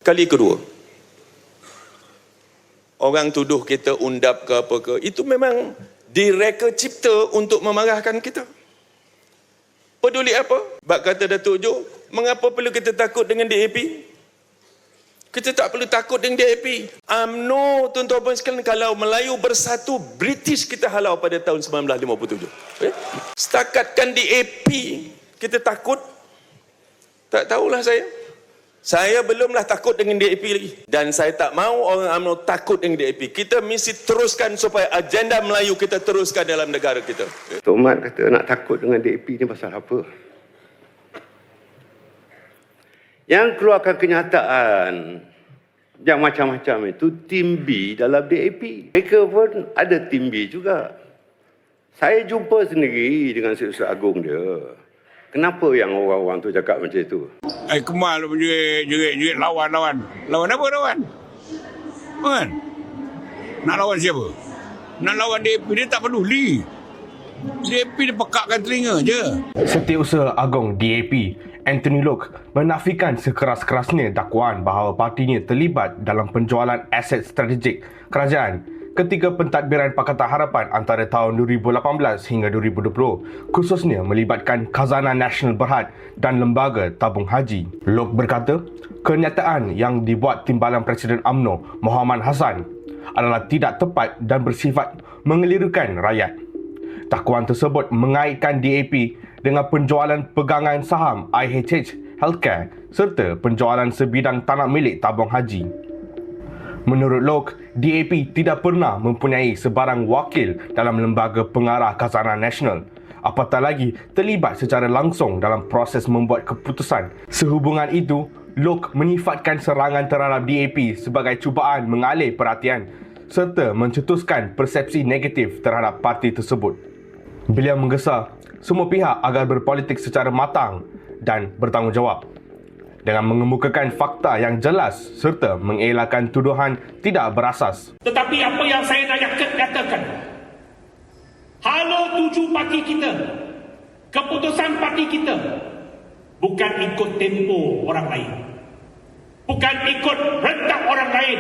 Kali kedua, orang tuduh kita undap ke apa ke, itu memang direka cipta untuk memarahkan kita. Peduli apa? Bak kata Datuk Jo, mengapa perlu kita takut dengan DAP? Kita tak perlu takut dengan DAP. UMNO, tuan-tuan puan sekalian, kalau Melayu Bersatu, British kita halau pada tahun 1957. Setakatkan DAP, kita takut? Tak tahulah saya. Saya belumlah takut dengan DAP lagi. Dan saya tak mahu orang UMNO takut dengan DAP. Kita mesti teruskan supaya agenda Melayu kita teruskan dalam negara kita. Tok Mat kata nak takut dengan DAP ni pasal apa? Yang keluarkan kenyataan yang macam-macam itu tim B dalam DAP. Mereka pun ada tim B juga. Saya jumpa sendiri dengan Setiausaha Agung dia. Kenapa yang orang-orang tu cakap macam itu? Kemal jerit lawan. Lawan apa lawan? Kan? Nak lawan siapa? Nak lawan DAP, dia tak peduli. DAP dia pekakkan telinga je. Setiausaha Agung DAP, Anthony Loke, menafikan sekeras-kerasnya dakwaan bahawa partinya terlibat dalam penjualan aset strategik kerajaan ketika pentadbiran Pakatan Harapan antara tahun 2018 hingga 2020, khususnya melibatkan Khazanah Nasional Berhad dan Lembaga Tabung Haji. Loke berkata, kenyataan yang dibuat Timbalan Presiden UMNO, Mohamad Hassan, adalah tidak tepat dan bersifat mengelirukan rakyat. Dakwaan tersebut mengaitkan DAP dengan penjualan pegangan saham IHH Healthcare serta penjualan sebidang tanah milik tabung haji. Menurut Loke, DAP tidak pernah mempunyai sebarang wakil dalam lembaga pengarah Khazanah Nasional, apatah lagi terlibat secara langsung dalam proses membuat keputusan. Sehubungan itu, Loke menyifatkan serangan terhadap DAP sebagai cubaan mengalih perhatian serta mencetuskan persepsi negatif terhadap parti tersebut. Beliau menggesa semua pihak agar berpolitik secara matang dan bertanggungjawab dengan mengemukakan fakta yang jelas serta mengelakkan tuduhan tidak berasas. Tetapi apa yang saya nak katakan, hala tuju parti kita, keputusan parti kita bukan ikut tempo orang lain, bukan ikut rentak orang lain.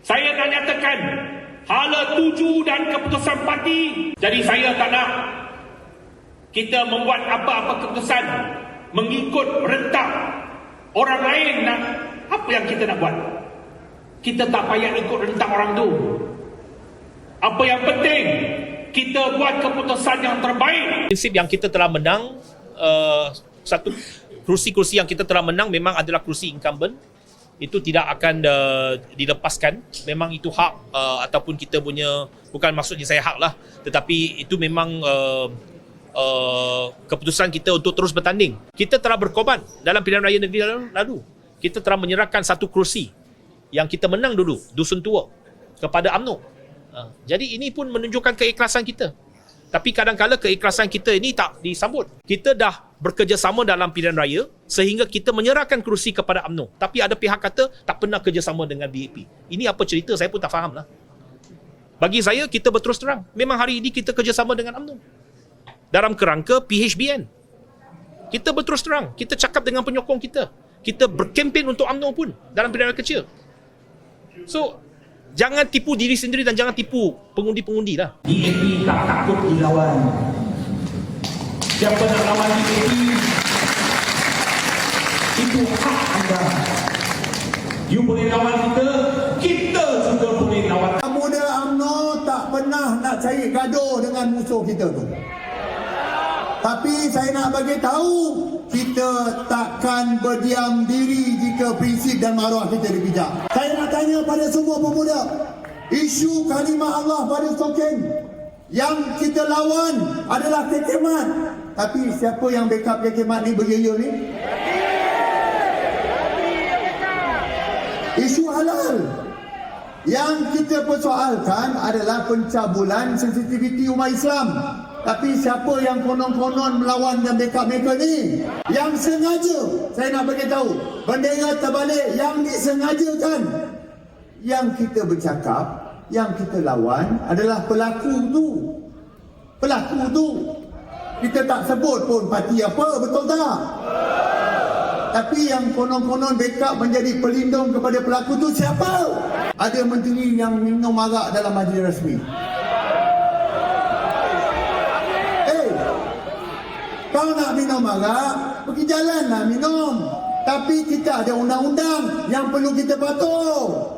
Saya nak nyatakan hala tuju dan keputusan parti. Jadi saya tak nak kita membuat apa-apa keputusan mengikut rentak orang lain. Nak apa yang kita nak buat, kita tak payah ikut rentak orang tu. Apa yang penting, kita buat keputusan yang terbaik. Prinsip yang kita telah menang, satu kursi-kursi yang kita telah menang memang adalah kursi incumbent. Itu tidak akan dilepaskan. Memang itu hak ataupun kita punya, bukan maksudnya saya hak lah, tetapi itu memang keputusan kita untuk terus bertanding. Kita telah berkorban dalam pilihan raya negeri lalu. Kita telah menyerahkan satu kursi yang kita menang dulu, Dusun Tua, kepada UMNO. Jadi ini pun menunjukkan keikhlasan kita. Tapi kadang-kadang keikhlasan kita ini tak disambut. Kita dah bekerjasama dalam pilihan raya sehingga kita menyerahkan kursi kepada UMNO. Tapi ada pihak kata tak pernah kerjasama dengan DAP. Ini apa cerita, saya pun tak faham lah. Bagi saya, kita berterus terang, memang hari ini kita kerjasama dengan UMNO dalam kerangka PHBN. Kita berterus terang, kita cakap dengan penyokong kita. Kita berkempen untuk UMNO pun dalam pilihan raya kecil. So, jangan tipu diri sendiri dan jangan tipu pengundi-pengundi lah. DAP tak takut dilawan. Siapa nak lawan DAP, itu hak anda. You boleh lawan kita, kita juga boleh lawan. Muda UMNO tak pernah nak cari gaduh dengan musuh kita tu. Tapi saya nak bagi tahu, kita takkan berdiam diri jika prinsip dan maruah kita dipijak. Saya nak tanya pada semua pemuda, isu kalimah Allah pada Soken yang kita lawan adalah KK Mat. Tapi siapa yang backup KK Mat ni berjaya ni? Isu halal yang kita persoalkan adalah pencabulan sensitiviti umat Islam. Tapi siapa yang konon-konon melawan dan backup mereka ni? Yang sengaja, saya nak beritahu, bendera terbalik yang disengajakan. Yang kita bercakap, yang kita lawan adalah pelaku tu. Pelaku tu. Kita tak sebut pun parti apa, betul tak? Tapi yang konon-konon backup menjadi pelindung kepada pelaku tu siapa? Ada menteri yang minum arak dalam majlis rasmi. Kau nak minum arak, pergi jalan lah minum. Tapi kita ada undang-undang yang perlu kita patuh.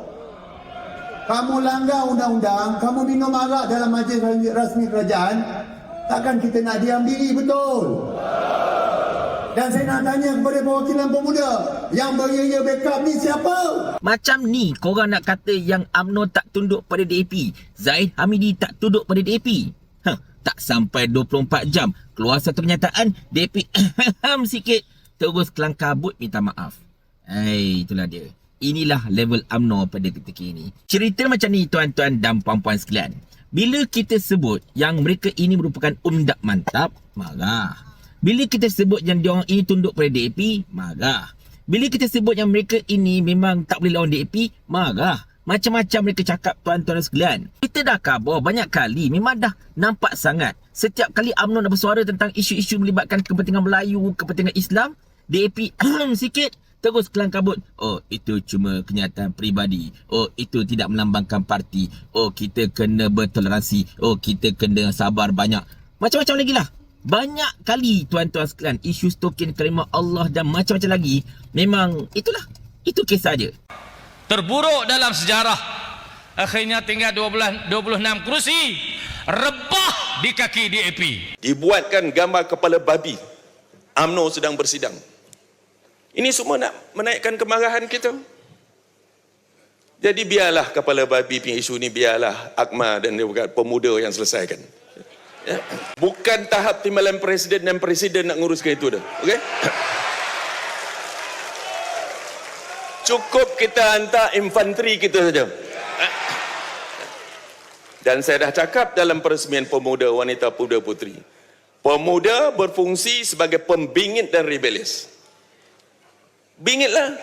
Kamu langgar undang-undang, kamu minum arak dalam majlis rasmi kerajaan, takkan kita nak diam diri, betul? Dan saya nak tanya kepada perwakilan pemuda, yang beria-ia backup ni siapa? Macam ni korang nak kata yang UMNO tak tunduk pada DAP, Zahid Hamidi tak tunduk pada DAP. Tak sampai 24 jam keluar satu kenyataan, DAP sikit terus kelang kabut minta maaf. Itulah dia. Inilah level UMNO pada ketika ini. Cerita macam ni tuan-tuan dan puan-puan sekalian. Bila kita sebut yang mereka ini merupakan umdak mantap, marah. Bila kita sebut yang diorang ini tunduk pada DAP, marah. Bila kita sebut yang mereka ini memang tak boleh lawan DAP, marah. Macam-macam mereka cakap tuan-tuan sekalian. Kita dah khabar banyak kali, memang dah nampak sangat. Setiap kali UMNO nak bersuara tentang isu-isu melibatkan kepentingan Melayu, kepentingan Islam, DAP sikit terus kelang kabut. Oh, itu cuma kenyataan peribadi. Oh, itu tidak melambangkan parti. Oh, kita kena bertoleransi. Oh, kita kena sabar banyak. Macam-macam lagi lah. Banyak kali tuan-tuan sekalian isu stokin kalimah Allah dan macam-macam lagi. Memang itulah. Itu kisah je. Terburuk dalam sejarah. Akhirnya tinggal 26 kerusi. Rebah di kaki DAP. Dibuatkan gambar kepala babi. UMNO sedang bersidang. Ini semua nak menaikkan kemarahan kita. Jadi biarlah kepala babi punya isu ni, biarlah Akmal dan pemuda yang selesaikan. Ya. Bukan tahap timbalan presiden dan presiden nak nguruskan itu dah. Okey? Cukup kita hantar infanteri kita saja. Dan saya dah cakap dalam peresmian pemuda, wanita, pemuda, puteri. Pemuda berfungsi sebagai pembingit dan rebelius. Bingitlah.